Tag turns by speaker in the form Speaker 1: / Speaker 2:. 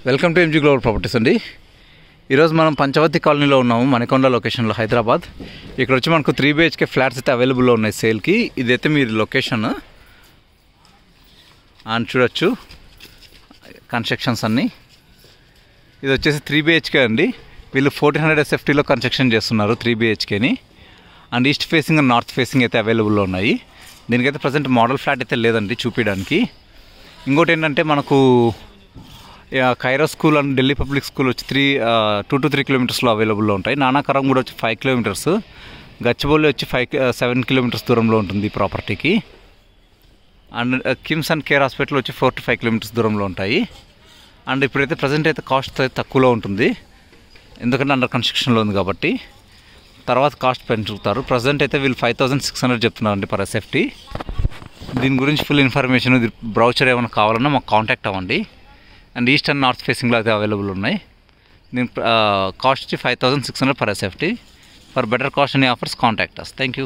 Speaker 1: Welcome to MG global properties అండి. ఈరోజు మనం పంచవతి కాలనీలో ఉన్నాము, మణికొండ లొకేషన్లో, హైదరాబాద్. ఇక్కడ వచ్చి మనకు 3 BHK ఫ్లాట్స్ అయితే అవైలబుల్లో ఉన్నాయి సేల్కి. ఇదైతే మీరు లొకేషన్ అని చూడొచ్చు, కన్స్ట్రక్షన్స్ అన్నీ. ఇది వచ్చేసి 3 BHK అండి. వీళ్ళు 1400 SFTలో కన్స్ట్రక్షన్ చేస్తున్నారు 3 BHKని. And east facing and north facing అయితే అవైలబుల్లో ఉన్నాయి. దీనికైతే ప్రజెంట్ మోడల్ ఫ్లాట్ అయితే లేదండి చూపించడానికి. ఇంకోటి ఏంటంటే మనకు Khaira school and Delhi public school వచ్చి 2 to 3 కిలోమీటర్స్లో అవైలబుల్లో ఉంటాయి. నానాకరం కూడా వచ్చి 5 కిలోమీటర్స్, గచ్చిబౌలి వచ్చి 7 కిలోమీటర్స్ దూరంలో ఉంటుంది ఈ ప్రాపర్టీకి. And KIMS and care hospital వచ్చి 4 to 5 కిలోమీటర్స్ దూరంలో ఉంటాయి. అండ్ ఇప్పుడైతే ప్రజెంట్ అయితే కాస్ట్ అయితే తక్కువలో ఉంటుంది, ఎందుకంటే అండర్ కన్స్ట్రక్షన్లో ఉంది కాబట్టి. తర్వాత కాస్ట్ పెంచుతారు. ప్రజెంట్ అయితే వీళ్ళు 5600 చెప్తున్నారండి పర్ SFT. దీని గురించి ఫుల్ ఇన్ఫర్మేషన్, బ్రౌచర్ ఏమైనా కావాలన్నా మాకు కాంటాక్ట్ అవ్వండి. అండ్ ఈస్ట్ అండ్ నార్త్ ఫేసింగ్లో అయితే అవైలబుల్ ఉన్నాయి. దీని కాస్ట్ వచ్చి 5600 per SFT. For better cost అని offers contact us. Thank you.